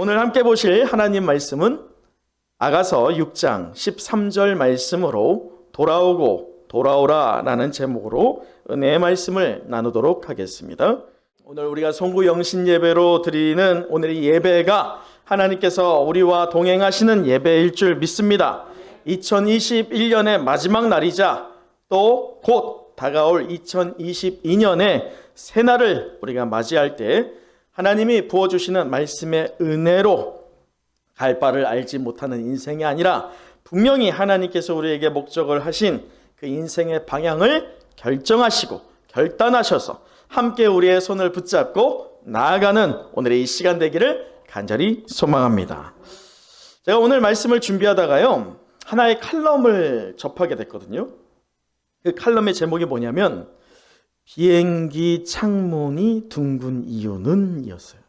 오늘 함께 보실 하나님 말씀은 아가서 6장 13절 말씀으로 돌아오고 돌아오라 라는 제목으로 은혜의 말씀을 나누도록 하겠습니다. 오늘 우리가 송구 영신 예배로 드리는 오늘의 예배가 하나님께서 우리와 동행하시는 예배일 줄 믿습니다. 2021년의 마지막 날이자 또 곧 다가올 2022년의 새날을 우리가 맞이할 때 하나님이 부어주시는 말씀의 은혜로 갈 바를 알지 못하는 인생이 아니라 분명히 하나님께서 우리에게 목적을 하신 그 인생의 방향을 결정하시고 결단하셔서 함께 우리의 손을 붙잡고 나아가는 오늘의 이 시간 되기를 간절히 소망합니다. 제가 오늘 말씀을 준비하다가요, 하나의 칼럼을 접하게 됐거든요. 그 칼럼의 제목이 뭐냐면 비행기 창문이 둥근 이유는 이었어요.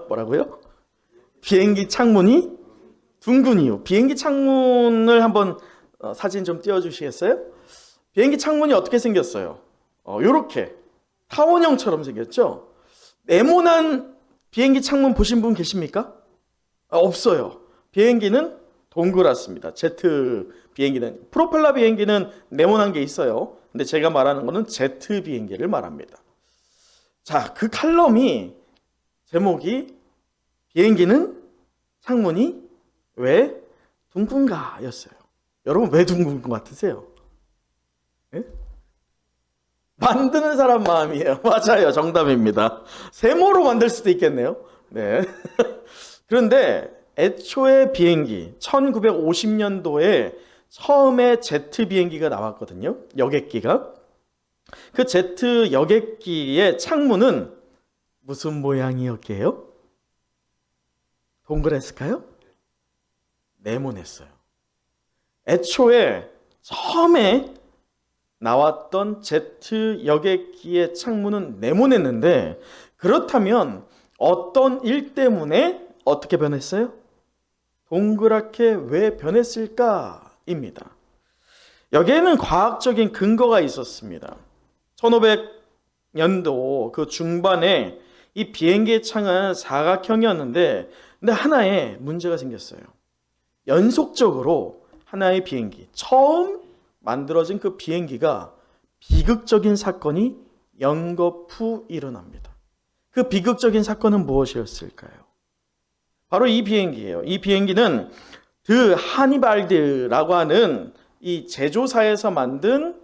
뭐라고요? 비행기 창문이 둥근 이유. 비행기 창문을 한번 사진 좀 띄워주시겠어요? 비행기 창문이 어떻게 생겼어요? 요렇게 타원형처럼 생겼죠? 네모난 비행기 창문 보신 분 계십니까? 없어요. 비행기는 동그랗습니다. 제트 비행기는, 프로펠러 비행기는 네모난 게 있어요. 근데 제가 말하는 거는 제트 비행기를 말합니다. 자, 그 칼럼이 제목이 비행기는 창문이 왜 둥근가 였어요. 여러분 왜 둥근 것 같으세요? 네? 만드는 사람 마음이에요. 맞아요. 정답입니다. 세모로 만들 수도 있겠네요. 네. 그런데 애초에 비행기 1950년도에 처음에 제트 비행기가 나왔거든요. 여객기가. 그 제트 여객기의 창문은 무슨 모양이었게요? 동그랬을까요? 네모냈어요. 애초에 처음에 나왔던 제트 여객기의 창문은 네모냈는데, 그렇다면 어떤 일 때문에 어떻게 변했어요? 동그랗게 왜 변했을까입니다. 여기에는 과학적인 근거가 있었습니다. 1500년도 그 중반에 이 비행기의 창은 사각형이었는데, 근데 하나의 문제가 생겼어요. 연속적으로 하나의 비행기, 처음 만들어진 그 비행기가 비극적인 사건이 연거푸 일어납니다. 그 비극적인 사건은 무엇이었을까요? 바로 이 비행기예요. 이 비행기는 드 하니발드라고 하는 이 제조사에서 만든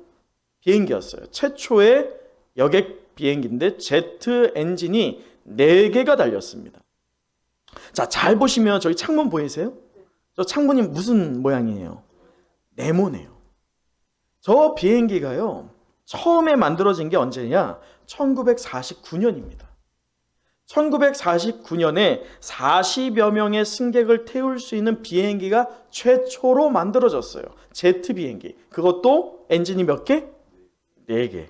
비행기였어요. 최초의 여객 비행기인데 제트 엔진이 4개가 달렸습니다. 자, 잘 보시면 저기 창문 보이세요? 저 창문이 무슨 모양이에요? 네모네요. 저 비행기가요, 처음에 만들어진 게 언제냐? 1949년입니다. 1949년에 40여 명의 승객을 태울 수 있는 비행기가 최초로 만들어졌어요. 제트 비행기. 그것도 엔진이 몇 개? 4개.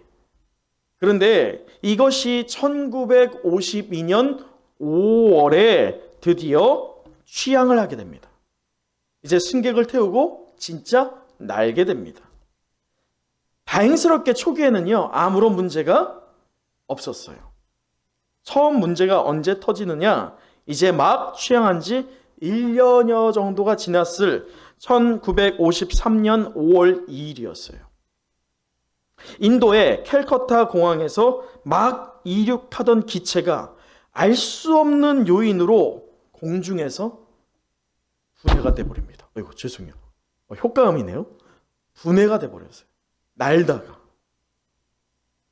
그런데 이것이 1952년 5월에 드디어 취항을 하게 됩니다. 이제 승객을 태우고 진짜 날게 됩니다. 다행스럽게 초기에는요, 아무런 문제가 없었어요. 처음 문제가 언제 터지느냐? 이제 막 취항한 지 1년여 정도가 지났을 1953년 5월 2일이었어요. 인도의 캘커타 공항에서 막 이륙하던 기체가 알 수 없는 요인으로 공중에서 분해가 돼버립니다. 아이고, 죄송해요. 효과음이네요. 분해가 돼버렸어요. 날다가.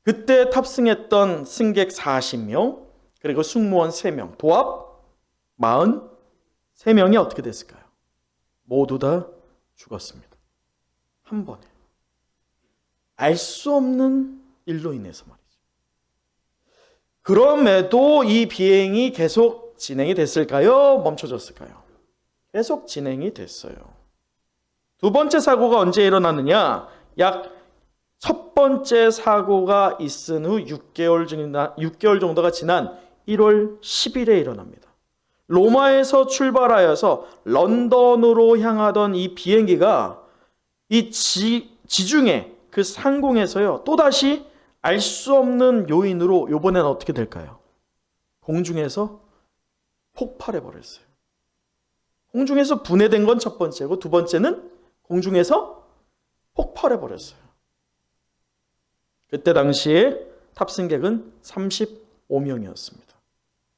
그때 탑승했던 승객 40명, 그리고 승무원 3명, 도합 43명이 어떻게 됐을까요? 모두 다 죽었습니다. 한 번에. 알 수 없는 일로 인해서 말이죠. 그럼에도 이 비행이 계속 진행이 됐을까요? 멈춰졌을까요? 계속 진행이 됐어요. 두 번째 사고가 언제 일어났느냐? 약 첫 번째 사고가 있은 후 6개월 정도가 지난 1월 10일에 일어납니다. 로마에서 출발하여서 런던으로 향하던 이 비행기가 이 지중해 그 상공에서요, 또다시 알 수 없는 요인으로 이번에는 어떻게 될까요? 공중에서 폭발해 버렸어요. 공중에서 분해된 건 첫 번째고, 두 번째는 공중에서 폭발해 버렸어요. 그때 당시에 탑승객은 35명이었습니다.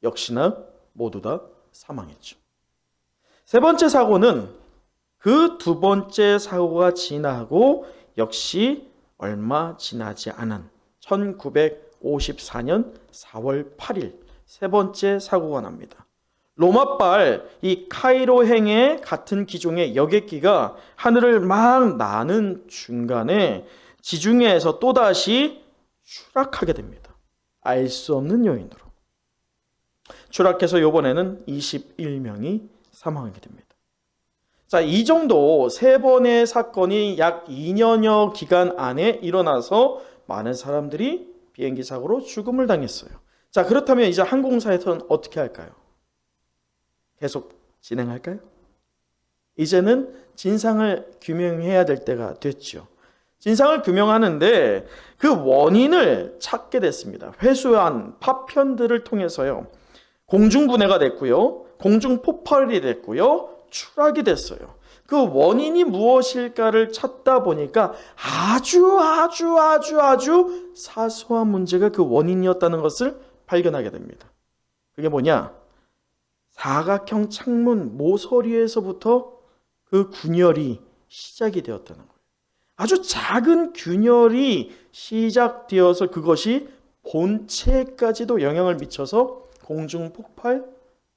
역시나 모두 다 사망했죠. 세 번째 사고는 그 두 번째 사고가 지나고 역시 얼마 지나지 않은 1954년 4월 8일 세 번째 사고가 납니다. 로마발 이 카이로행의 같은 기종의 여객기가 하늘을 막 나는 중간에 지중해에서 또다시 추락하게 됩니다. 알 수 없는 요인으로. 추락해서 이번에는 21명이 사망하게 됩니다. 자, 이 정도 세 번의 사건이 약 2년여 기간 안에 일어나서 많은 사람들이 비행기 사고로 죽음을 당했어요. 자, 그렇다면 이제 항공사에서는 어떻게 할까요? 계속 진행할까요? 이제는 진상을 규명해야 될 때가 됐죠. 진상을 규명하는데 그 원인을 찾게 됐습니다. 회수한 파편들을 통해서요. 공중분해가 됐고요. 공중폭발이 됐고요. 추락이 됐어요. 그 원인이 무엇일까를 찾다 보니까 아주 사소한 문제가 그 원인이었다는 것을 발견하게 됩니다. 그게 뭐냐? 사각형 창문 모서리에서부터 그 균열이 시작이 되었다는 거예요. 아주 작은 균열이 시작되어서 그것이 본체까지도 영향을 미쳐서 공중 폭발,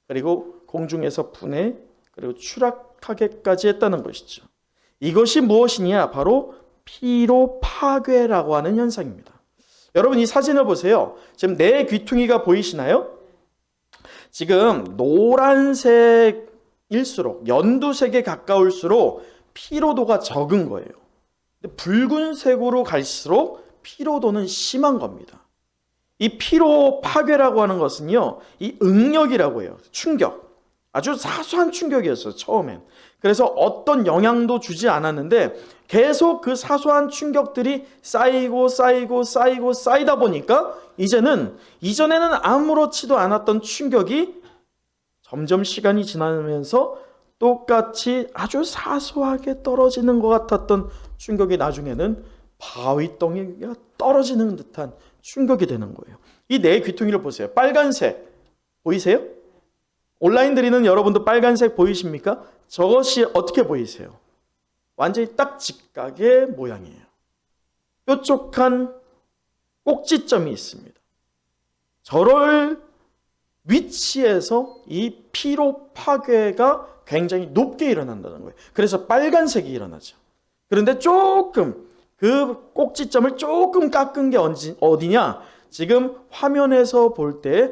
그리고 공중에서 분해, 그리고 추락하게까지 했다는 것이죠. 이것이 무엇이냐? 바로 피로 파괴라고 하는 현상입니다. 여러분, 이 사진을 보세요. 지금 내 귀퉁이가 보이시나요? 지금 노란색일수록, 연두색에 가까울수록 피로도가 적은 거예요. 근데 붉은색으로 갈수록 피로도는 심한 겁니다. 이 피로 파괴라고 하는 것은요, 이 응력이라고 해요. 충격. 아주 사소한 충격이었어요, 처음엔. 그래서 어떤 영향도 주지 않았는데 계속 그 사소한 충격들이 쌓이다 보니까 이전에는 아무렇지도 않았던 충격이 점점 시간이 지나면서 똑같이 아주 사소하게 떨어지는 것 같았던 충격이 나중에는 바위덩이가 떨어지는 듯한 충격이 되는 거예요. 이 내 귀퉁이를 보세요. 빨간색 보이세요? 온라인 들이는 여러분도 빨간색 보이십니까? 저것이 어떻게 보이세요? 완전히 딱 직각의 모양이에요. 뾰족한 꼭지점이 있습니다. 저럴 위치에서 이 피로 파괴가 굉장히 높게 일어난다는 거예요. 그래서 빨간색이 일어나죠. 그런데 조금 그 꼭지점을 조금 깎은 게 어디냐? 지금 화면에서 볼 때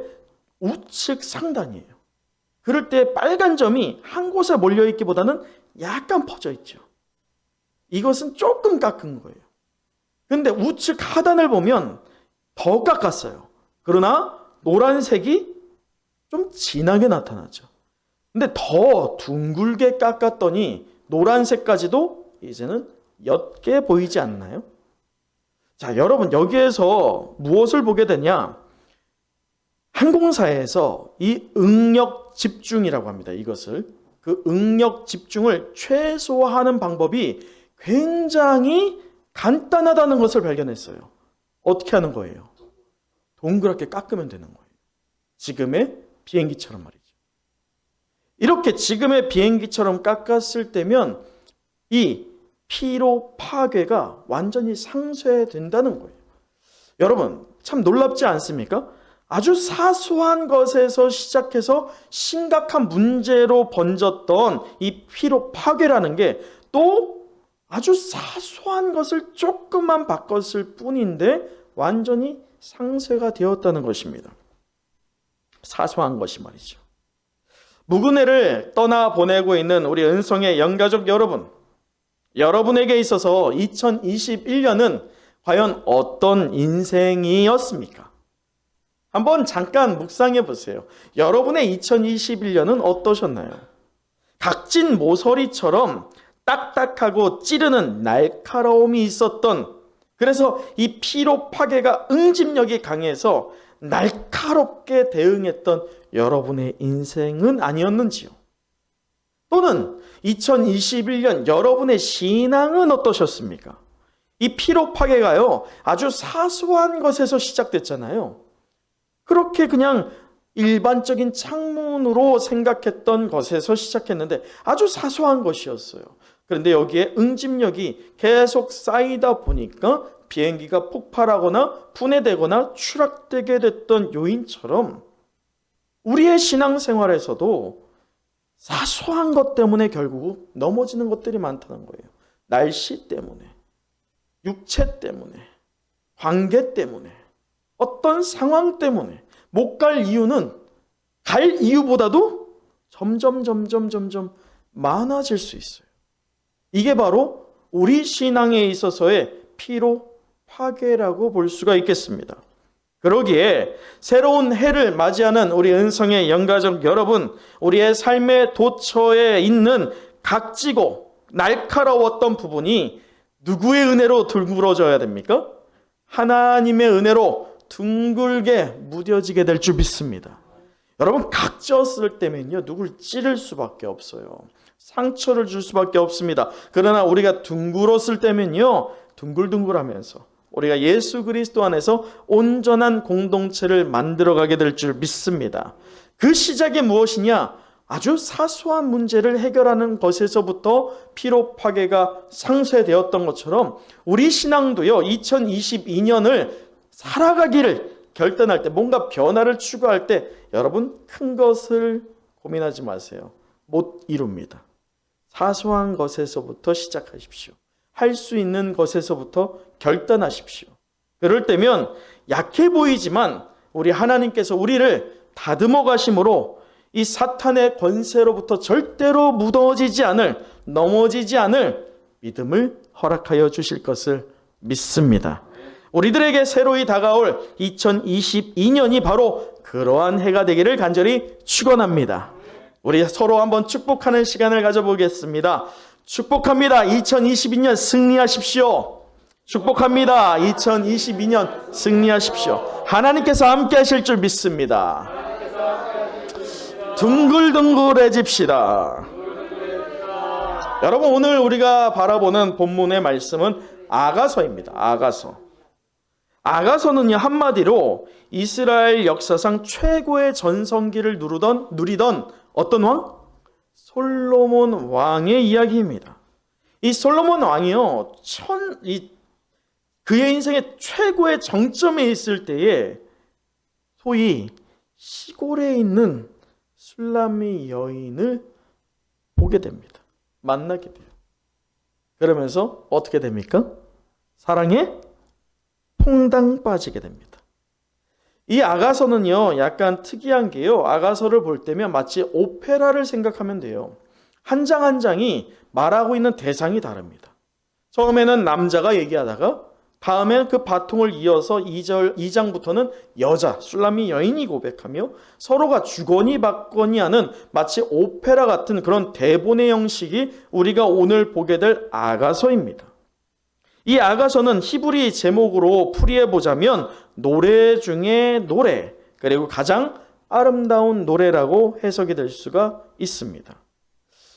우측 상단이에요. 그럴 때 빨간 점이 한 곳에 몰려있기보다는 약간 퍼져 있죠. 이것은 조금 깎은 거예요. 그런데 우측 하단을 보면 더 깎았어요. 그러나 노란색이 좀 진하게 나타나죠. 근데 더 둥글게 깎았더니 노란색까지도 이제는 옅게 보이지 않나요? 자, 여러분, 여기에서 무엇을 보게 되냐? 항공사에서 이 응력 집중이라고 합니다. 이것을. 그 응력 집중을 최소화하는 방법이 굉장히 간단하다는 것을 발견했어요. 어떻게 하는 거예요? 동그랗게 깎으면 되는 거예요. 지금의 비행기처럼 말이죠. 이렇게 지금의 비행기처럼 깎았을 때면 이 피로 파괴가 완전히 상쇄된다는 거예요. 여러분, 참 놀랍지 않습니까? 아주 사소한 것에서 시작해서 심각한 문제로 번졌던 이 피로 파괴라는 게 또 아주 사소한 것을 조금만 바꿨을 뿐인데 완전히 상쇄가 되었다는 것입니다. 사소한 것이 말이죠. 무근해를 떠나보내고 있는 우리 은성의 영가족 여러분, 여러분에게 있어서 2021년은 과연 어떤 인생이었습니까? 한번 잠깐 묵상해 보세요. 여러분의 2021년은 어떠셨나요? 각진 모서리처럼 딱딱하고 찌르는 날카로움이 있었던, 그래서 이 피로 파괴가 응집력이 강해서 날카롭게 대응했던 여러분의 인생은 아니었는지요? 또는 2021년 여러분의 신앙은 어떠셨습니까? 이 피로 파괴가요, 아주 사소한 것에서 시작됐잖아요. 그렇게 그냥 일반적인 창문으로 생각했던 것에서 시작했는데 아주 사소한 것이었어요. 그런데 여기에 응집력이 계속 쌓이다 보니까 비행기가 폭발하거나 분해되거나 추락되게 됐던 요인처럼 우리의 신앙생활에서도 사소한 것 때문에 결국 넘어지는 것들이 많다는 거예요. 날씨 때문에, 육체 때문에, 관계 때문에, 어떤 상황 때문에 못 갈 이유는 갈 이유보다도 점점 많아질 수 있어요. 이게 바로 우리 신앙에 있어서의 피로 파괴라고 볼 수가 있겠습니다. 그러기에 새로운 해를 맞이하는 우리 은성의 영가족 여러분, 우리의 삶의 도처에 있는 각지고 날카로웠던 부분이 누구의 은혜로 둥그러져야 됩니까? 하나님의 은혜로 둥글게 무뎌지게 될 줄 믿습니다. 여러분, 각졌을 때면요, 누굴 찌를 수밖에 없어요. 상처를 줄 수밖에 없습니다. 그러나 우리가 둥글었을 때면요, 둥글둥글하면서 우리가 예수 그리스도 안에서 온전한 공동체를 만들어가게 될 줄 믿습니다. 그 시작이 무엇이냐? 아주 사소한 문제를 해결하는 것에서부터 피로 파괴가 상쇄되었던 것처럼 우리 신앙도요, 2022년을 살아가기를 결단할 때, 뭔가 변화를 추구할 때 여러분, 큰 것을 고민하지 마세요. 못 이룹니다. 사소한 것에서부터 시작하십시오. 할 수 있는 것에서부터 결단하십시오. 그럴 때면 약해 보이지만 우리 하나님께서 우리를 다듬어 가심으로 이 사탄의 권세로부터 절대로 무너지지 않을, 넘어지지 않을 믿음을 허락하여 주실 것을 믿습니다. 우리들에게 새로이 다가올 2022년이 바로 그러한 해가 되기를 간절히 축원합니다. 우리 서로 한번 축복하는 시간을 가져보겠습니다. 축복합니다. 2022년 승리하십시오. 축복합니다. 2022년 승리하십시오. 하나님께서 함께 하실 줄 믿습니다. 둥글둥글해집시다. 여러분, 오늘 우리가 바라보는 본문의 말씀은 아가서입니다. 아가서는요, 한마디로 이스라엘 역사상 최고의 전성기를 누리던 어떤 왕? 솔로몬 왕의 이야기입니다. 이 솔로몬 왕이요, 그의 인생의 최고의 정점에 있을 때에 소위 시골에 있는 술람미 여인을 보게 됩니다. 만나게 돼요. 그러면서 어떻게 됩니까? 사랑에 퐁당 빠지게 됩니다. 이 아가서는요, 약간 특이한 게요, 아가서를 볼 때면 마치 오페라를 생각하면 돼요. 한 장 한 장이 말하고 있는 대상이 다릅니다. 처음에는 남자가 얘기하다가 다음에 그 바통을 이어서 2장부터는 여자, 술람미 여인이 고백하며 서로가 주거니 받거니 하는 마치 오페라 같은 그런 대본의 형식이 우리가 오늘 보게 될 아가서입니다. 이 아가서는 히브리 제목으로 풀이해보자면 노래 중에 노래, 그리고 가장 아름다운 노래라고 해석이 될 수가 있습니다.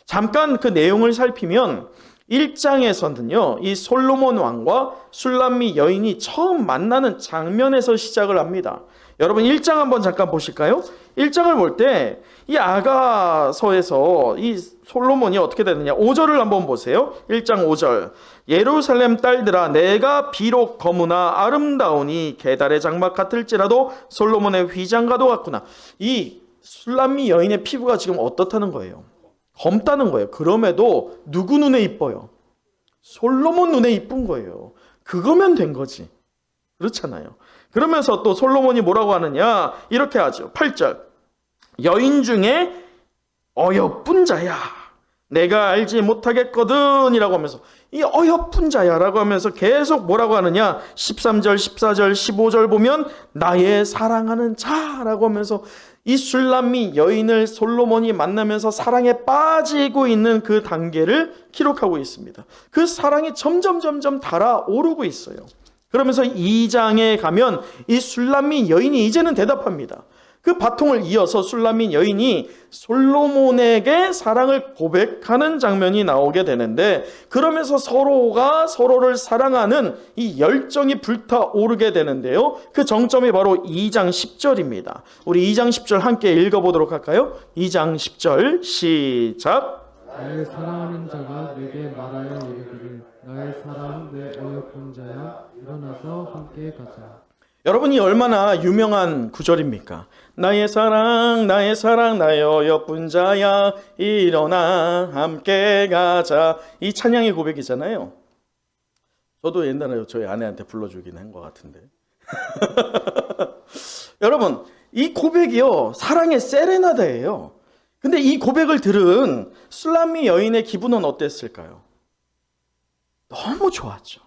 잠깐 그 내용을 살피면 1장에서는요, 이 솔로몬 왕과 술람미 여인이 처음 만나는 장면에서 시작을 합니다. 여러분 1장 한번 잠깐 보실까요? 1장을 볼 때 이 아가서에서 이 솔로몬이 어떻게 되느냐, 5절을 한번 보세요. 1장 5절. 예루살렘 딸들아, 내가 비록 거무나 아름다우니 계달의 장막 같을지라도 솔로몬의 휘장과도 같구나. 이 술람미 여인의 피부가 지금 어떻다는 거예요? 검다는 거예요. 그럼에도 누구 눈에 이뻐요? 솔로몬 눈에 이쁜 거예요. 그거면 된 거지. 그렇잖아요. 그러면서 또 솔로몬이 뭐라고 하느냐, 이렇게 하죠. 8절. 여인 중에 어여쁜 자야, 내가 알지 못하겠거든 이라고 하면서, 이 어여쁜 자야 라고 하면서 계속 뭐라고 하느냐, 13절, 14절, 15절 보면 나의 사랑하는 자라고 하면서 이 술람미 여인을 솔로몬이 만나면서 사랑에 빠지고 있는 그 단계를 기록하고 있습니다. 그 사랑이 점점 달아오르고 있어요. 그러면서 2장에 가면 이 술람미 여인이 이제는 대답합니다. 그 바통을 이어서 술람민 여인이 솔로몬에게 사랑을 고백하는 장면이 나오게 되는데, 그러면서 서로가 서로를 사랑하는 이 열정이 불타오르게 되는데요. 그 정점이 바로 2장 10절입니다. 우리 2장 10절 함께 읽어보도록 할까요? 2장 10절 시작. 나의 사랑하는 자가 내게 말하여 이르기를 나의 사랑 내 어여쁜 자야 일어나서 함께 가자. 여러분이 얼마나 유명한 구절입니까? 나의 사랑 나의 어여쁜 자야 일어나 함께 가자. 이 찬양의 고백이잖아요. 저도 옛날에 저희 아내한테 불러주긴 한 것 같은데. 여러분, 이 고백이요 사랑의 세레나데예요. 근데 이 고백을 들은 술람미 여인의 기분은 어땠을까요? 너무 좋았죠.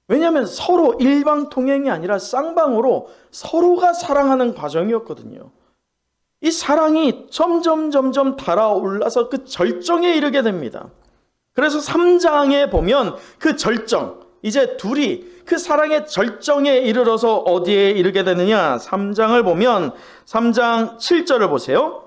왜냐하면 서로 일방통행이 아니라 쌍방으로 서로가 사랑하는 과정이었거든요. 이 사랑이 점점 달아올라서 그 절정에 이르게 됩니다. 그래서 3장에 보면 그 절정, 이제 둘이 그 사랑의 절정에 이르러서 어디에 이르게 되느냐? 3장을 보면 3장 7절을 보세요.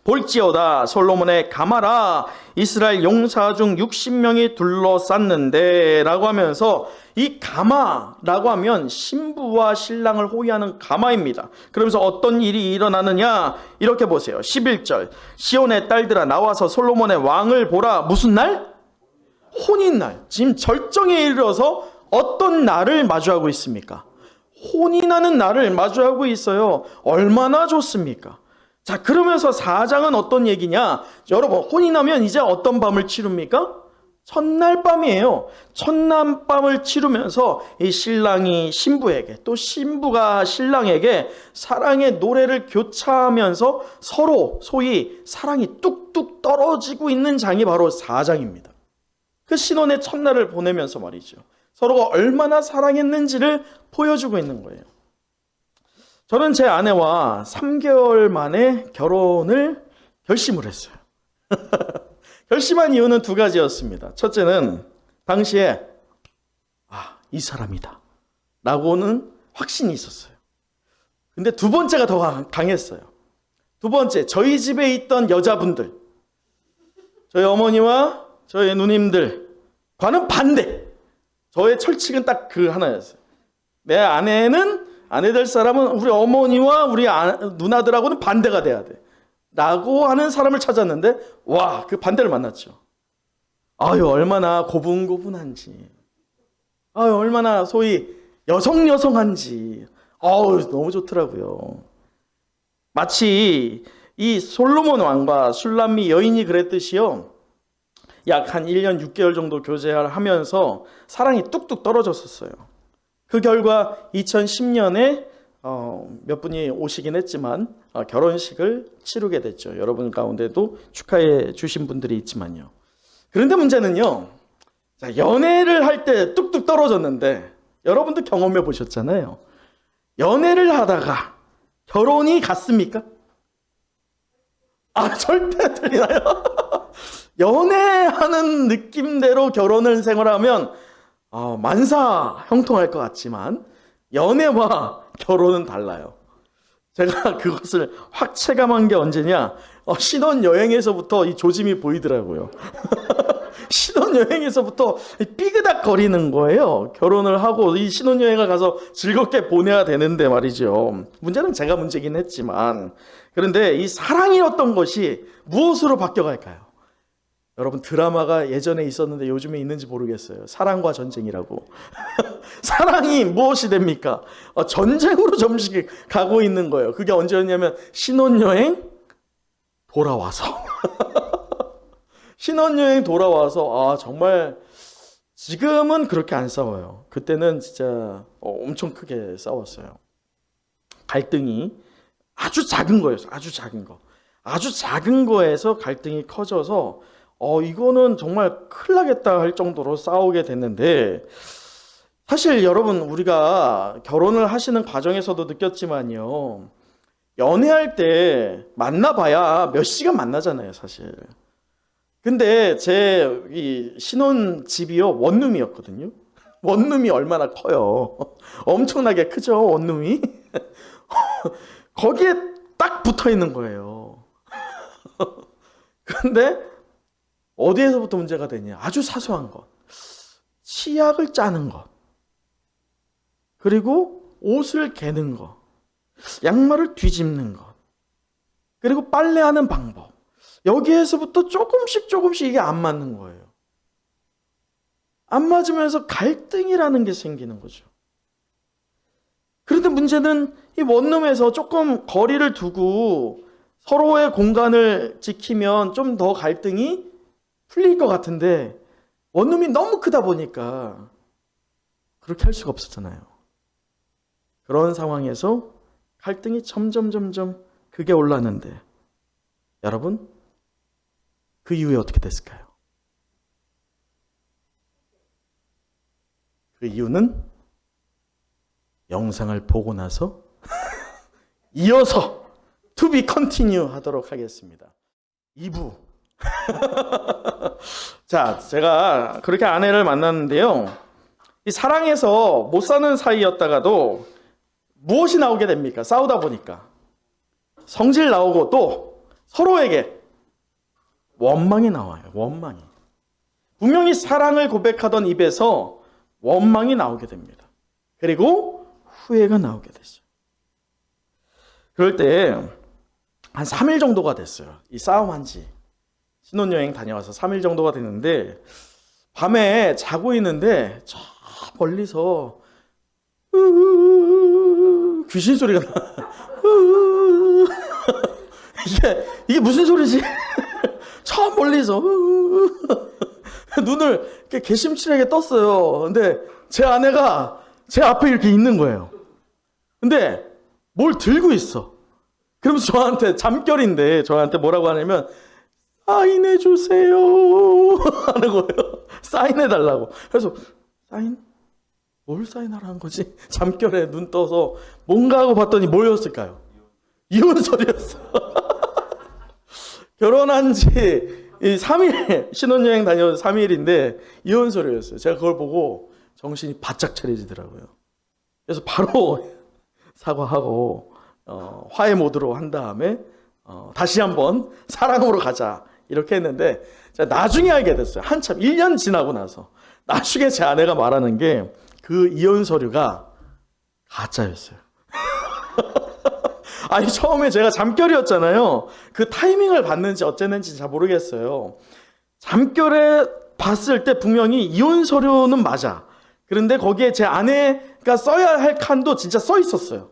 볼지어다 솔로몬의 가마라 이스라엘 용사 중 60명이 둘러쌌는데 라고 하면서, 이 가마라고 하면 신부와 신랑을 호위하는 가마입니다. 그러면서 어떤 일이 일어나느냐, 이렇게 보세요. 11절 시온의 딸들아 나와서 솔로몬의 왕을 보라. 무슨 날? 혼인날. 지금 절정에 이르러서 어떤 날을 마주하고 있습니까? 혼인하는 날을 마주하고 있어요. 얼마나 좋습니까? 자, 그러면서 4장은 어떤 얘기냐? 여러분, 혼인하면 이제 어떤 밤을 치릅니까? 첫날 밤이에요. 첫날 밤을 치르면서 이 신랑이 신부에게, 또 신부가 신랑에게 사랑의 노래를 교차하면서 서로 소위 사랑이 뚝뚝 떨어지고 있는 장이 바로 4장입니다. 그 신혼의 첫날을 보내면서 말이죠. 서로가 얼마나 사랑했는지를 보여주고 있는 거예요. 저는 제 아내와 3개월 만에 결혼을 결심을 했어요. 결심한 이유는 두 가지였습니다. 첫째는 당시에 이 사람이다 라고는 확신이 있었어요. 근데 두 번째가 더 강했어요. 두 번째, 저희 집에 있던 여자분들, 저희 어머니와 저희 누님들과는 반대. 저의 철칙은 딱 그 하나였어요. 내 아내 될 사람은 우리 어머니와 우리 누나들하고는 반대가 돼야 돼 라고 하는 사람을 찾았는데, 와, 그 반대를 만났죠. 아유, 얼마나 고분고분한지, 아유, 얼마나 소위 여성한지, 아유, 너무 좋더라고요. 마치 이 솔로몬 왕과 술람미 여인이 그랬듯이요, 약 한 1년 6개월 정도 교제를 하면서 사랑이 뚝뚝 떨어졌었어요. 그 결과 2010년에 몇 분이 오시긴 했지만 결혼식을 치르게 됐죠. 여러분 가운데도 축하해 주신 분들이 있지만요. 그런데 문제는요, 자, 연애를 할 때 뚝뚝 떨어졌는데, 여러분도 경험해 보셨잖아요. 연애를 하다가 결혼이 갔습니까? 절대 틀리나요? 연애하는 느낌대로 결혼을 생활하면 만사 형통할 것 같지만 연애와 결혼은 달라요. 제가 그것을 확 체감한 게 언제냐? 신혼여행에서부터 이 조짐이 보이더라고요. 신혼여행에서부터 삐그닥 거리는 거예요. 결혼을 하고 이 신혼여행을 가서 즐겁게 보내야 되는데 말이죠. 문제는 제가 문제긴 했지만, 그런데 이 사랑이었던 것이 무엇으로 바뀌어갈까요? 여러분, 드라마가 예전에 있었는데 요즘에 있는지 모르겠어요. 사랑과 전쟁이라고. 사랑이 무엇이 됩니까? 전쟁으로 점점 가고 있는 거예요. 그게 언제였냐면 신혼여행 돌아와서. 신혼여행 돌아와서 정말 지금은 그렇게 안 싸워요. 그때는 진짜 엄청 크게 싸웠어요. 갈등이 아주 작은 거였어요. 아주 작은 거. 아주 작은 거에서 갈등이 커져서 이거는 정말 큰일 나겠다 할 정도로 싸우게 됐는데, 사실 여러분, 우리가 결혼을 하시는 과정에서도 느꼈지만요, 연애할 때 만나봐야 몇 시간 만나잖아요, 사실. 근데 제 이 신혼집이요, 원룸이었거든요. 원룸이 얼마나 커요. 엄청나게 크죠, 원룸이. 거기에 딱 붙어 있는 거예요. 그런데 어디에서부터 문제가 되냐? 아주 사소한 것. 치약을 짜는 것. 그리고 옷을 개는 것. 양말을 뒤집는 것. 그리고 빨래하는 방법. 여기에서부터 조금씩 이게 안 맞는 거예요. 안 맞으면서 갈등이라는 게 생기는 거죠. 그런데 문제는 이 원룸에서 조금 거리를 두고 서로의 공간을 지키면 좀 더 갈등이 풀릴 것 같은데 원룸이 너무 크다 보니까 그렇게 할 수가 없었잖아요. 그런 상황에서 갈등이 점점 극에 올랐는데 여러분 그 이후에 어떻게 됐을까요? 그 이유는 영상을 보고 나서 이어서 to be continue 하도록 하겠습니다. 2부. 자, 제가 그렇게 아내를 만났는데요. 이 사랑해서 못 사는 사이였다가도 무엇이 나오게 됩니까? 싸우다 보니까. 성질 나오고 또 서로에게 원망이 나와요. 원망이. 분명히 사랑을 고백하던 입에서 원망이 나오게 됩니다. 그리고 후회가 나오게 되죠. 그럴 때 한 3일 정도가 됐어요. 이 싸움한 지. 신혼여행 다녀와서 3일 정도가 됐는데 밤에 자고 있는데 저 멀리서 귀신 소리가 나. 이게 무슨 소리지? 저 멀리서 눈을 이렇게 개심칠하게 떴어요. 근데 제 아내가 제 앞에 이렇게 있는 거예요. 근데 뭘 들고 있어. 그러면서 저한테 잠결인데 저한테 뭐라고 하냐면 사인해 주세요 하는 거예요. 사인해 달라고. 그래서 사인? 뭘 사인하라는 거지? 잠결에 눈 떠서 뭔가 하고 봤더니 뭐였을까요? 이혼설이었어. 결혼한 지 3일, 신혼여행 다녀서 3일인데 이혼설이었어요. 제가 그걸 보고 정신이 바짝 차려지더라고요. 그래서 바로 사과하고 화해 모드로 한 다음에 다시 한번 사랑으로 가자 이렇게 했는데 제가 나중에 알게 됐어요. 한참 1년 지나고 나서 나중에 제 아내가 말하는 게 그 이혼 서류가 가짜였어요. 아니 처음에 제가 잠결이었잖아요. 그 타이밍을 봤는지 어쨌는지 잘 모르겠어요. 잠결에 봤을 때 분명히 이혼 서류는 맞아. 그런데 거기에 제 아내가 써야 할 칸도 진짜 써 있었어요.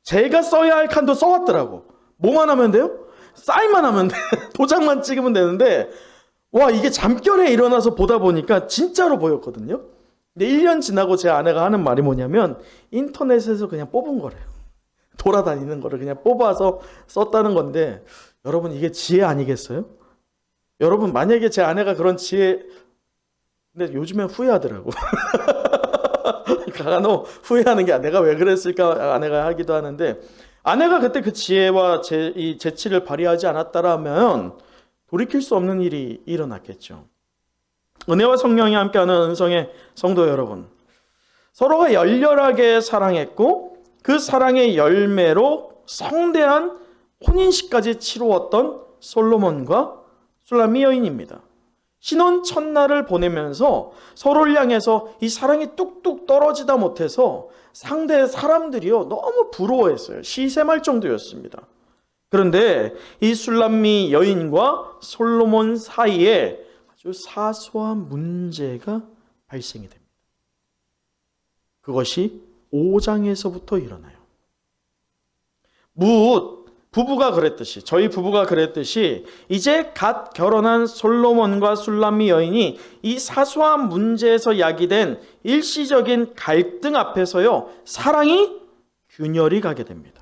제가 써야 할 칸도 써왔더라고. 뭐만 하면 돼요? 사인만 하면 돼. 도장만 찍으면 되는데 와 이게 잠결에 일어나서 보다 보니까 진짜로 보였거든요. 근데 1년 지나고 제 아내가 하는 말이 뭐냐면 인터넷에서 그냥 뽑은 거래요. 돌아다니는 거를 그냥 뽑아서 썼다는 건데 여러분 이게 지혜 아니겠어요? 여러분 만약에 제 아내가 그런 지혜 근데 요즘엔 후회하더라고. 간혹 후회하는 게 내가 왜 그랬을까 아내가 하기도 하는데 아내가 그때 그 지혜와 이 재치를 발휘하지 않았다라면 돌이킬 수 없는 일이 일어났겠죠. 은혜와 성령이 함께하는 은성의 성도 여러분, 서로가 열렬하게 사랑했고 그 사랑의 열매로 성대한 혼인식까지 치루었던 솔로몬과 술람미 여인입니다. 신혼 첫날을 보내면서 서로를 향해서 이 사랑이 뚝뚝 떨어지다 못해서 상대 사람들이요 너무 부러워했어요. 시샘할 정도였습니다. 그런데 이 술람미 여인과 솔로몬 사이에 아주 사소한 문제가 발생이 됩니다. 그것이 5장에서부터 일어나요. 저희 부부가 그랬듯이 이제 갓 결혼한 솔로몬과 술람미 여인이 이 사소한 문제에서 야기된 일시적인 갈등 앞에서요 사랑이 균열이 가게 됩니다.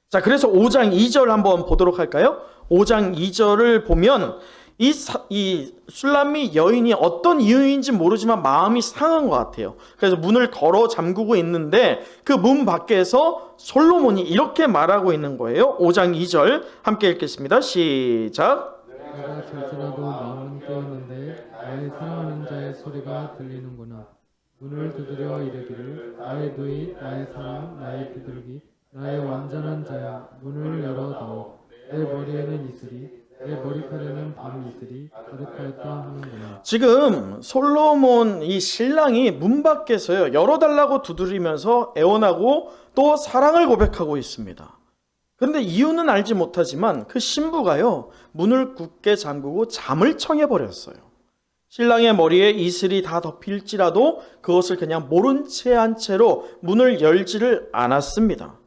자, 그래서 5장 2절 한번 보도록 할까요? 5장 2절을 보면 이 술람미 여인이 어떤 이유인지 모르지만 마음이 상한 것 같아요. 그래서 문을 걸어 잠그고 있는데 그 문 밖에서 솔로몬이 이렇게 말하고 있는 거예요. 5장 2절 함께 읽겠습니다. 시작. 내가 잠시라도 마음은 깨었는데 나의 사랑하는 자의 소리가 들리는구나. 문을 두드려 이르기를 나의 누이 나의 사랑 나의 비둘기 나의 완전한 자야 문을 열어다오. 내 머리에는 이슬이 내 머리카락에는 밤이 이슬이 가득하였다 하는구나. 지금 솔로몬 이 신랑이 문 밖에서요 열어달라고 두드리면서 애원하고 또 사랑을 고백하고 있습니다. 그런데 이유는 알지 못하지만 그 신부가요 문을 굳게 잠그고 잠을 청해버렸어요. 신랑의 머리에 이슬이 다 덮일지라도 그것을 그냥 모른 채 한 채로 문을 열지를 않았습니다.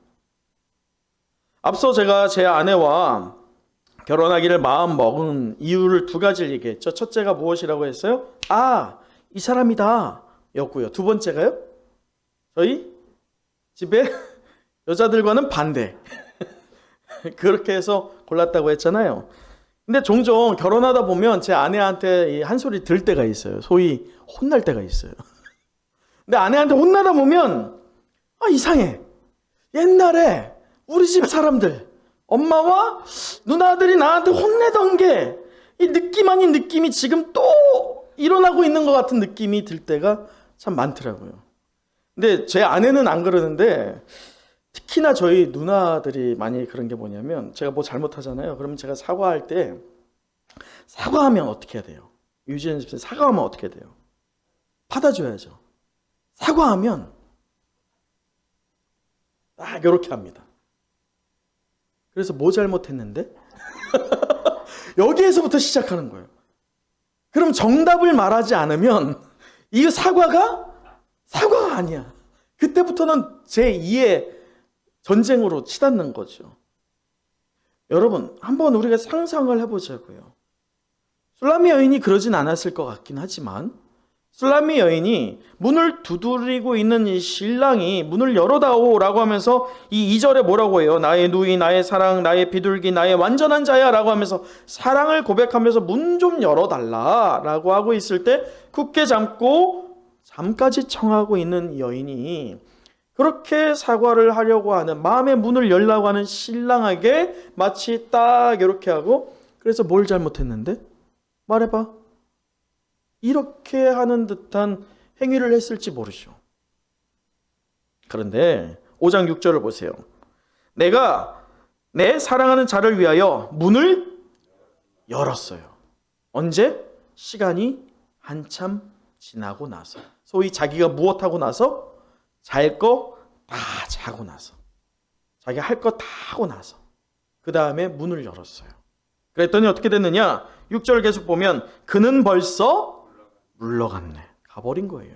앞서 제가 제 아내와 결혼하기를 마음 먹은 이유를 두 가지를 얘기했죠. 첫째가 무엇이라고 했어요? 아, 이 사람이다 였고요. 두 번째가요? 저희 집에 여자들과는 반대. 그렇게 해서 골랐다고 했잖아요. 근데 종종 결혼하다 보면 제 아내한테 한 소리 들 때가 있어요. 소위 혼날 때가 있어요. 근데 아내한테 혼나다 보면 이상해. 옛날에 우리 집 사람들 엄마와 누나들이 나한테 혼내던 게 이 느낌 아닌 느낌이 지금 또 일어나고 있는 것 같은 느낌이 들 때가 참 많더라고요. 근데 제 아내는 안 그러는데 특히나 저희 누나들이 많이 그런 게 뭐냐면 제가 뭐 잘못하잖아요. 그러면 제가 사과할 때 사과하면 어떻게 해야 돼요? 유지연 집사님 사과하면 어떻게 해야 돼요? 받아줘야죠. 사과하면 딱 이렇게 합니다. 그래서 뭐 잘못했는데? 여기에서부터 시작하는 거예요. 그럼 정답을 말하지 않으면 이거 사과가 아니야. 그때부터는 제2의 전쟁으로 치닫는 거죠. 여러분, 한번 우리가 상상을 해보자고요. 술라미 여인이 그러진 않았을 것 같긴 하지만 술라미 여인이 문을 두드리고 있는 이 신랑이 문을 열어다오 라고 하면서 이 2절에 뭐라고 해요? 나의 누이, 나의 사랑, 나의 비둘기, 나의 완전한 자야 라고 하면서 사랑을 고백하면서 문 좀 열어달라 라고 하고 있을 때 굳게 잠고 잠까지 청하고 있는 여인이 그렇게 사과를 하려고 하는 마음의 문을 열려고 하는 신랑에게 마치 딱 이렇게 하고 그래서 뭘 잘못했는데? 말해봐. 이렇게 하는 듯한 행위를 했을지 모르죠. 그런데 5장 6절을 보세요. 내가 내 사랑하는 자를 위하여 문을 열었어요. 언제? 시간이 한참 지나고 나서. 소위 자기가 무엇하고 나서? 잘 거 다 자고 나서. 자기가 할 거 다 하고 나서. 그 다음에 문을 열었어요. 그랬더니 어떻게 됐느냐? 6절 계속 보면 그는 벌써 물러갔네. 가버린 거예요.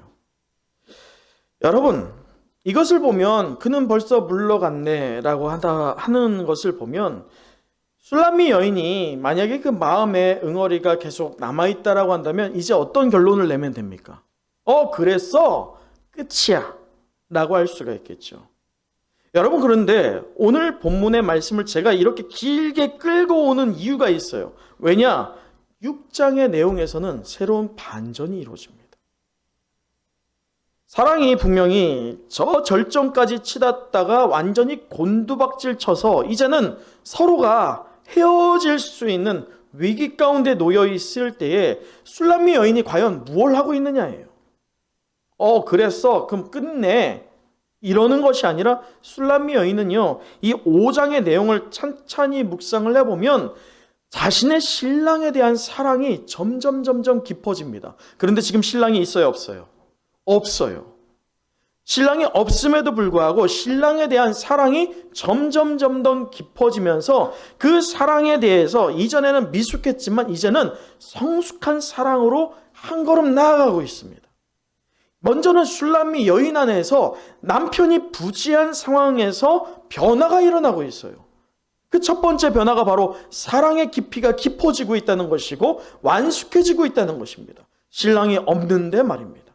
여러분, 이것을 보면 그는 벌써 물러갔네 라고 하는 것을 보면 술라미 여인이 만약에 그 마음에 응어리가 계속 남아있다라고 한다면 이제 어떤 결론을 내면 됩니까? 그랬어? 끝이야 라고 할 수가 있겠죠. 여러분, 그런데 오늘 본문의 말씀을 제가 이렇게 길게 끌고 오는 이유가 있어요. 왜냐? 6장의 내용에서는 새로운 반전이 이루어집니다. 사랑이 분명히 저 절정까지 치닫다가 완전히 곤두박질 쳐서 이제는 서로가 헤어질 수 있는 위기 가운데 놓여 있을 때에 술라미 여인이 과연 무엇을 하고 있느냐예요. 그랬어? 그럼 끝내. 이러는 것이 아니라 술라미 여인은요, 이 5장의 내용을 찬찬히 묵상을 해보면 자신의 신랑에 대한 사랑이 점점 깊어집니다. 그런데 지금 신랑이 있어요, 없어요? 없어요. 신랑이 없음에도 불구하고 신랑에 대한 사랑이 점점 더 깊어지면서 그 사랑에 대해서 이전에는 미숙했지만 이제는 성숙한 사랑으로 한 걸음 나아가고 있습니다. 먼저는 술라미 여인 안에서 남편이 부지한 상황에서 변화가 일어나고 있어요. 그 첫 번째 변화가 바로 사랑의 깊이가 깊어지고 있다는 것이고 완숙해지고 있다는 것입니다. 신랑이 없는데 말입니다.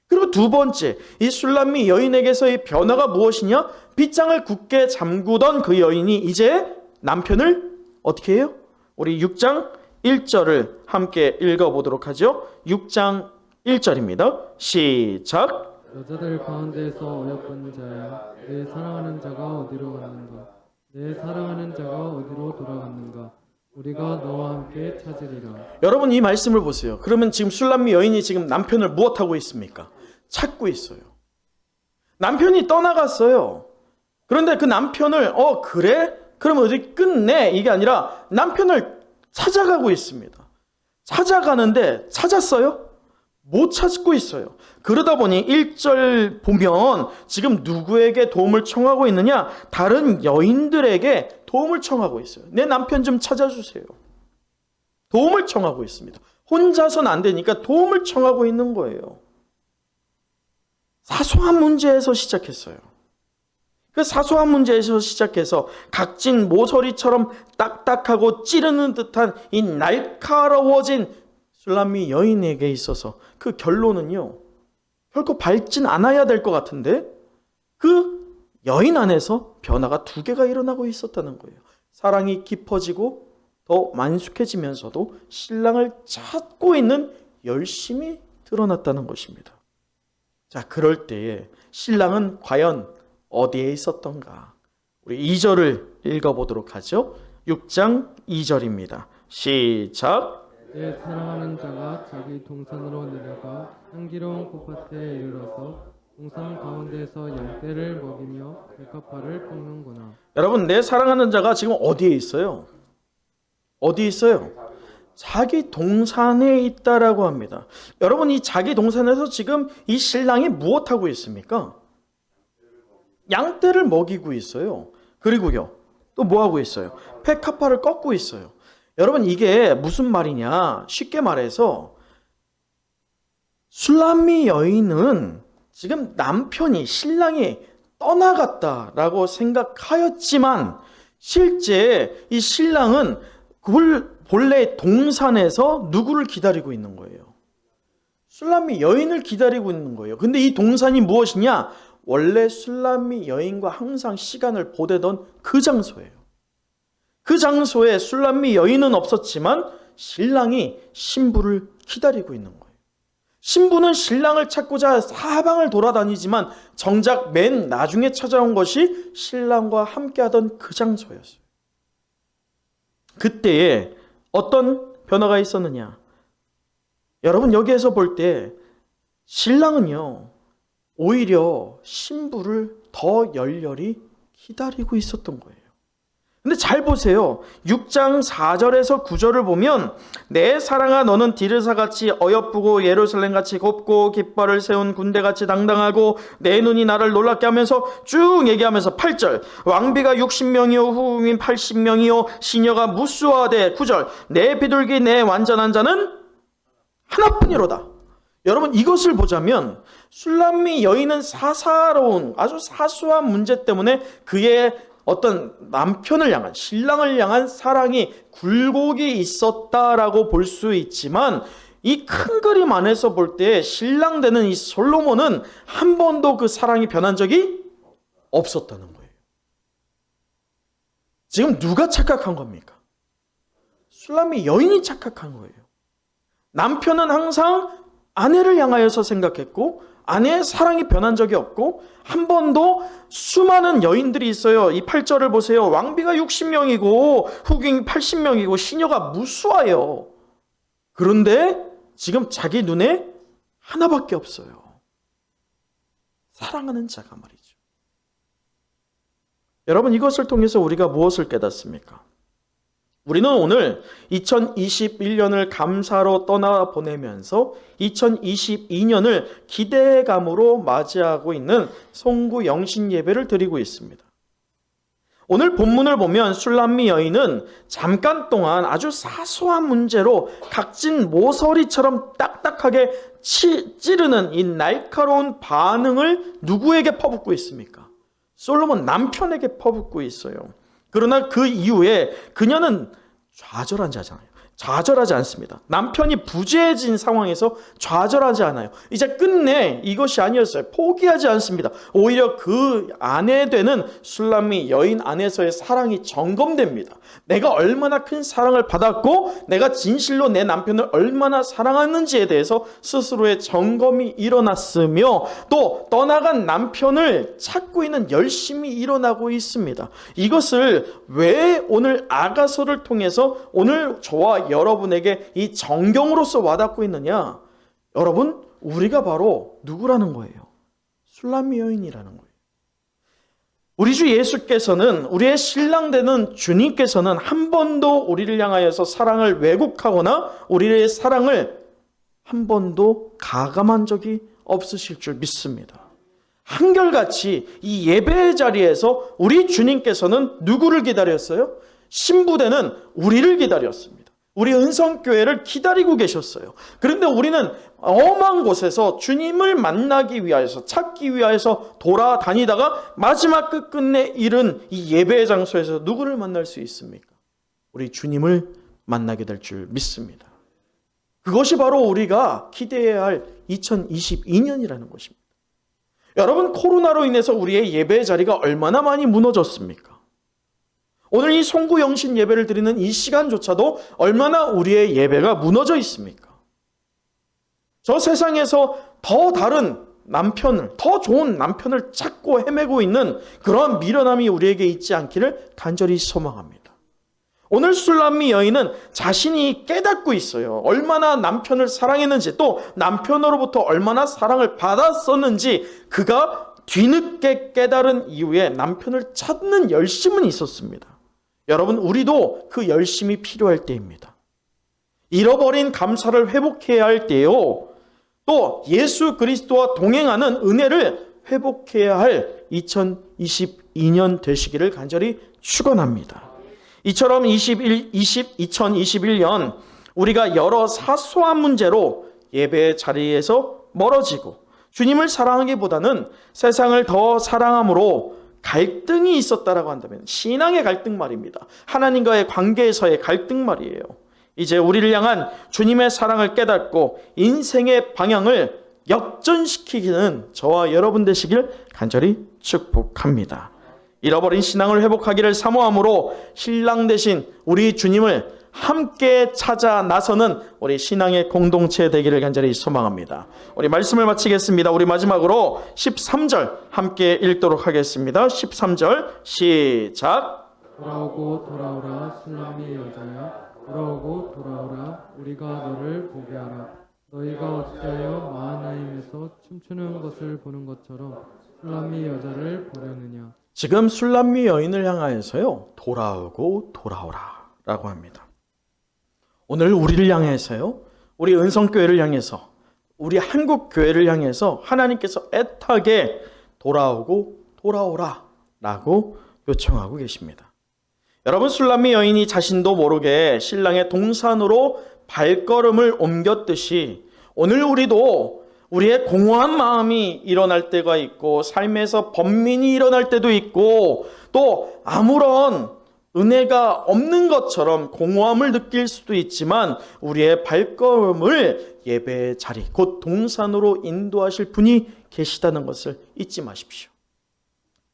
그리고 두 번째, 이 술라미 여인에게서의 변화가 무엇이냐? 빗장을 굳게 잠그던 그 여인이 이제 남편을 어떻게 해요? 우리 6장 1절을 함께 읽어보도록 하죠. 6장 1절입니다. 시작. 여자들 가운데서 어여쁜 자야 내 사랑하는 자가 어디로 갔는가? 내 사랑하는 자가 어디로 돌아갔는가? 우리가 너와 함께 찾으리라. 여러분, 이 말씀을 보세요. 그러면 지금 술라미 여인이 지금 남편을 무엇하고 있습니까? 찾고 있어요. 남편이 떠나갔어요. 그런데 그 남편을 그래? 그럼 어디 끝내? 이게 아니라 남편을 찾아가고 있습니다. 찾아가는데 찾았어요? 못 찾고 있어요. 그러다 보니 1절 보면 지금 누구에게 도움을 청하고 있느냐? 다른 여인들에게 도움을 청하고 있어요. 내 남편 좀 찾아주세요. 도움을 청하고 있습니다. 혼자서는 안 되니까 도움을 청하고 있는 거예요. 사소한 문제에서 시작했어요. 그 사소한 문제에서 시작해서 각진 모서리처럼 딱딱하고 찌르는 듯한 이 날카로워진 술람미 여인에게 있어서 그 결론은요, 결코 밝진 않아야 될 것 같은데 그 여인 안에서 변화가 두 개가 일어나고 있었다는 거예요. 사랑이 깊어지고 더 만숙해지면서도 신랑을 찾고 있는 열심이 드러났다는 것입니다. 자, 그럴 때에 신랑은 과연 어디에 있었던가? 우리 2절을 읽어보도록 하죠. 6장 2절입니다. 시작. 내 사랑하는 자가 자기 동산으로 내려가 향기로운 꽃밭에 이르러서 동산 가운데서 양떼를 먹이며 백합화를 꺾는구나. 여러분, 내 사랑하는 자가 지금 어디에 있어요? 어디 있어요? 자기 동산에 있다라고 합니다. 여러분, 이 자기 동산에서 지금 이 신랑이 무엇하고 있습니까? 양떼를 먹이고 있어요. 그리고요, 또 뭐하고 있어요? 백합화를 꺾고 있어요. 여러분, 이게 무슨 말이냐? 쉽게 말해서 술람미 여인은 지금 남편이, 신랑이 떠나갔다라고 생각하였지만 실제 이 신랑은 본래 동산에서 누구를 기다리고 있는 거예요? 술람미 여인을 기다리고 있는 거예요. 근데 이 동산이 무엇이냐? 원래 술람미 여인과 항상 시간을 보내던 그 장소예요. 그 장소에 술람미 여인은 없었지만 신랑이 신부를 기다리고 있는 거예요. 신부는 신랑을 찾고자 사방을 돌아다니지만 정작 맨 나중에 찾아온 것이 신랑과 함께하던 그 장소였어요. 그때에 어떤 변화가 있었느냐? 여러분, 여기에서 볼 때 신랑은요, 오히려 신부를 더 열렬히 기다리고 있었던 거예요. 근데 잘 보세요. 6장 4절에서 9절을 보면 내 사랑아 너는 디르사같이 어여쁘고 예루살렘같이 곱고 깃발을 세운 군대같이 당당하고 내 눈이 나를 놀랍게 하면서 쭉 얘기하면서 8절 왕비가 60명이요 후궁인 80명이요 시녀가 무수하되 9절 내 비둘기 내 완전한 자는 하나뿐이로다. 여러분, 이것을 보자면 술람미 여인은 사사로운 아주 사소한 문제 때문에 그의 어떤 남편을 향한, 신랑을 향한 사랑이 굴곡이 있었다라고 볼 수 있지만 이 큰 그림 안에서 볼 때 신랑 되는 이 솔로몬은 한 번도 그 사랑이 변한 적이 없었다는 거예요. 지금 누가 착각한 겁니까? 술람미 여인이 착각한 거예요. 남편은 항상 아내를 향하여서 생각했고 아내의 사랑이 변한 적이 없고 한 번도 수많은 여인들이 있어요. 이 8절을 보세요. 왕비가 60명이고 후궁이 80명이고 시녀가 무수하여. 그런데 지금 자기 눈에 하나밖에 없어요. 사랑하는 자가 말이죠. 여러분, 이것을 통해서 우리가 무엇을 깨닫습니까? 우리는 오늘 2021년을 감사로 떠나보내면서 2022년을 기대감으로 맞이하고 있는 송구 영신 예배를 드리고 있습니다. 오늘 본문을 보면 술람미 여인은 잠깐 동안 아주 사소한 문제로 각진 모서리처럼 딱딱하게 찌르는 이 날카로운 반응을 누구에게 퍼붓고 있습니까? 솔로몬 남편에게 퍼붓고 있어요. 그러나 그 이후에 그녀는 좌절한 자잖아요. 좌절하지 않습니다. 남편이 부재해진 상황에서 좌절하지 않아요. 이제 끝내 이것이 아니었어요. 포기하지 않습니다. 오히려 그 아내 되는 술람미 여인 안에서의 사랑이 점검됩니다. 내가 얼마나 큰 사랑을 받았고 내가 진실로 내 남편을 얼마나 사랑하는지에 대해서 스스로의 점검이 일어났으며 또 떠나간 남편을 찾고 있는 열심이 일어나고 있습니다. 이것을 왜 오늘 아가서를 통해서 오늘 저와 여러분에게 이 정경으로서 와닿고 있느냐? 여러분, 우리가 바로 누구라는 거예요? 술람미 여인이라는 거예요. 우리 주 예수께서는, 우리의 신랑 되는 주님께서는 한 번도 우리를 향하여서 사랑을 왜곡하거나 우리의 사랑을 한 번도 가감한 적이 없으실 줄 믿습니다. 한결같이 이 예배의 자리에서 우리 주님께서는 누구를 기다렸어요? 신부되는 우리를 기다렸습니다. 우리 은성교회를 기다리고 계셨어요. 그런데 우리는 험한 곳에서 주님을 만나기 위하여서, 찾기 위하여서 돌아다니다가 마지막 끝끝내 이른 이 예배의 장소에서 누구를 만날 수 있습니까? 우리 주님을 만나게 될 줄 믿습니다. 그것이 바로 우리가 기대해야 할 2022년이라는 것입니다. 여러분, 코로나로 인해서 우리의 예배 자리가 얼마나 많이 무너졌습니까? 오늘 이 송구영신 예배를 드리는 이 시간조차도 얼마나 우리의 예배가 무너져 있습니까? 저 세상에서 더 다른 남편을, 더 좋은 남편을 찾고 헤매고 있는 그런 미련함이 우리에게 있지 않기를 간절히 소망합니다. 오늘 술람미 여인은 자신이 깨닫고 있어요. 얼마나 남편을 사랑했는지, 또 남편으로부터 얼마나 사랑을 받았었는지 그가 뒤늦게 깨달은 이후에 남편을 찾는 열심은 있었습니다. 여러분, 우리도 그 열심이 필요할 때입니다. 잃어버린 감사를 회복해야 할 때요, 또 예수 그리스도와 동행하는 은혜를 회복해야 할 2022년 되시기를 간절히 축원합니다. 이처럼 2021년 우리가 여러 사소한 문제로 예배의 자리에서 멀어지고 주님을 사랑하기보다는 세상을 더 사랑함으로 갈등이 있었다라고 한다면, 신앙의 갈등 말입니다. 하나님과의 관계에서의 갈등 말이에요. 이제 우리를 향한 주님의 사랑을 깨닫고 인생의 방향을 역전시키기는 저와 여러분 되시길 간절히 축복합니다. 잃어버린 신앙을 회복하기를 사모함으로 신랑 되신 우리 주님을 함께 찾아 나서는 우리 신앙의 공동체 되기를 간절히 소망합니다. 우리 말씀을 마치겠습니다. 우리 마지막으로 13절 함께 읽도록 하겠습니다. 13절 시작. 돌아오고 돌아오라 술람미 여자야, 돌아오고 돌아오라 우리가 너를 보게 하라. 너희가 어찌하여 마하나임에서 춤추는 것을 보는 것처럼 술람미 여자를 보려느냐. 지금 술람미 여인을 향하여서요, 돌아오고 돌아오라 라고 합니다. 오늘 우리를 향해서요, 우리 은성교회를 향해서, 우리 한국교회를 향해서 하나님께서 애타게 돌아오고 돌아오라 라고 요청하고 계십니다. 여러분, 술람미 여인이 자신도 모르게 신랑의 동산으로 발걸음을 옮겼듯이 오늘 우리도 우리의 공허한 마음이 일어날 때가 있고, 삶에서 번민이 일어날 때도 있고, 또 아무런 은혜가 없는 것처럼 공허함을 느낄 수도 있지만 우리의 발걸음을 예배의 자리, 곧 동산으로 인도하실 분이 계시다는 것을 잊지 마십시오.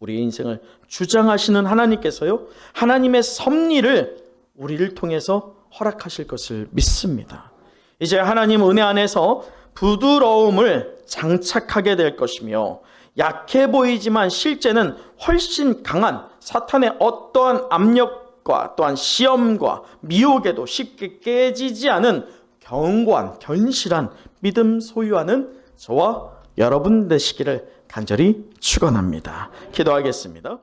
우리의 인생을 주장하시는 하나님께서요, 하나님의 섭리를 우리를 통해서 허락하실 것을 믿습니다. 이제 하나님 은혜 안에서 부드러움을 장착하게 될 것이며, 약해 보이지만 실제는 훨씬 강한 사탄의 어떠한 압력과 또한 시험과 미혹에도 쉽게 깨지지 않은 견고한 견실한 믿음 소유하는 저와 여러분 되시기를 간절히 축원합니다. 기도하겠습니다.